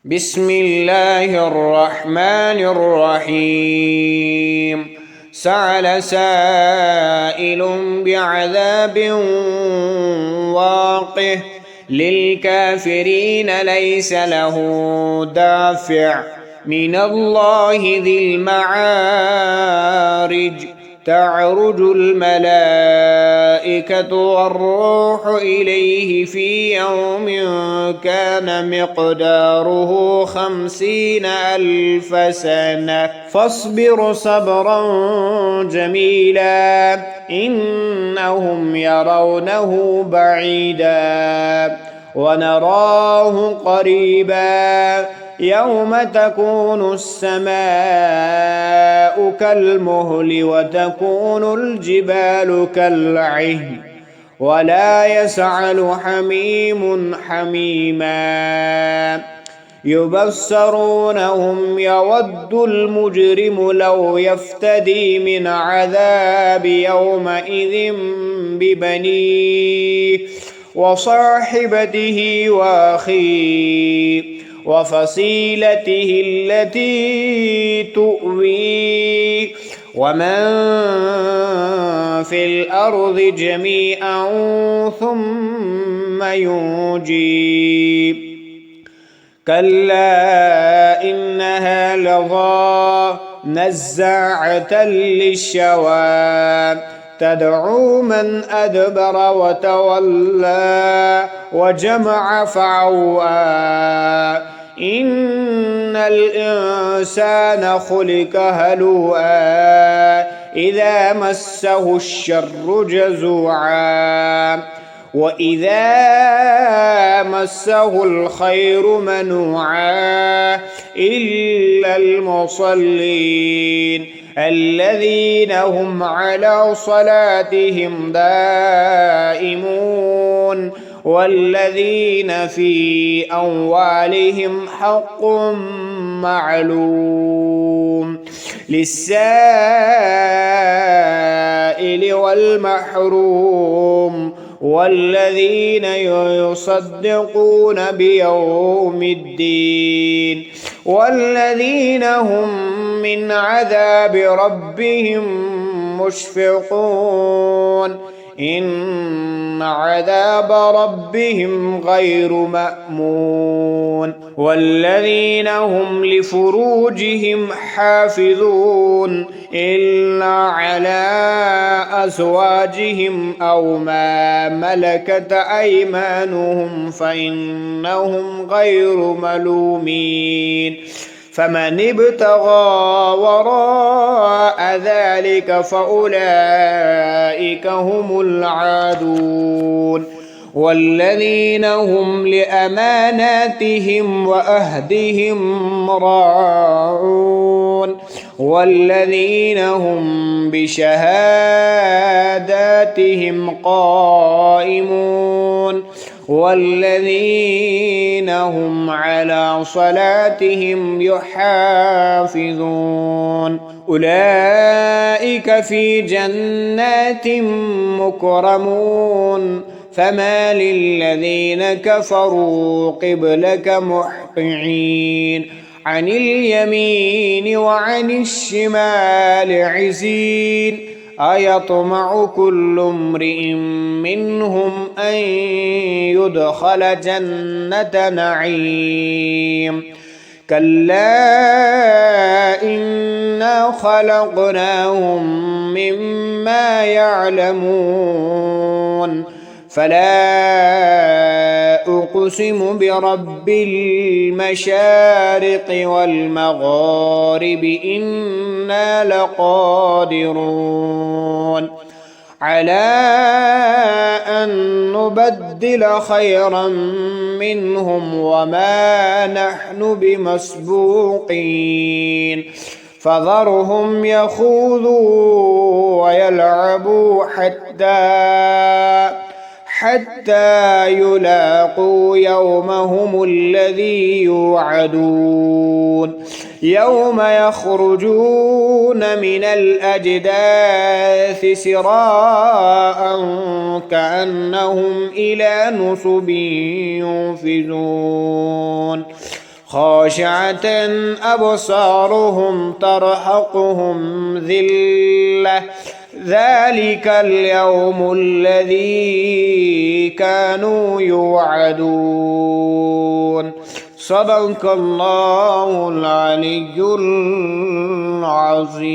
بسم الله الرحمن الرحيم سأل سائل بعذاب واقع للكافرين ليس له دافع من الله ذي المعارج تعرج الملائكة والروح إليه في يوم كان مقداره 50,000 سنة فاصبر صبرا جميلا إنهم يرونه بعيدا ونراه قريبا يوم تكون السماء كالمهل وتكون الجبال كالعهن ولا يسأل حميم حميما يبصرونهم يود المجرم لو يفتدي من عذاب يومئذ ببنيه وصاحبته وأخيه وفصيلته التي تؤويه ومن في الأرض جميعا ثم ينجيه كلا إنها لظى نزاعة للشوى تدعو من أدبر وتولى وجمع فعوى إن الإنسان خلق هلوعا إذا مسه الشر جزوعا وإذا مسه الخير منوعا إلا المصلين الذين هم على صلاتهم دائمون والذين في أموالهم حق معلوم للسائل والمحروم والذين يصدقون بيوم الدين والذين هم من عذاب ربهم مشفقون إن عذاب ربهم غير مأمون والذين هم لفروجهم حافظون إلا على أزواجهم أو ما ملكت أيمانهم فإنهم غير ملومين فمن ابتغى وراء ذلك فأولئك هم العادون والذين هم لأماناتهم وأهدهم راعون والذين هم بشهاداتهم قائمون والذين هم على صلاتهم يحافظون أولئك في جنات مكرمون فما للذين كفروا قبلك مهطعين عن اليمين وعن الشمال عزين أيطمع كل امرئ منهم أن يدخل جنة نعيم كلا إنا خلقناهم مما يعلمون فلا أقسم برب المشارق والمغارب إنا لقادرون على أن نبدل خيرا منهم وما نحن بمسبوقين فذرهم يخوضوا ويلعبوا حتى يلاقوا يومهم الذي يوعدون يوم يخرجون من الأجداث سراء كأنهم إلى نصب يوفزون خاشعة أبصارهم ترهقهم ذلة ذلك اليوم الذي كانوا يوعدون. صدق الله العلي العظيم.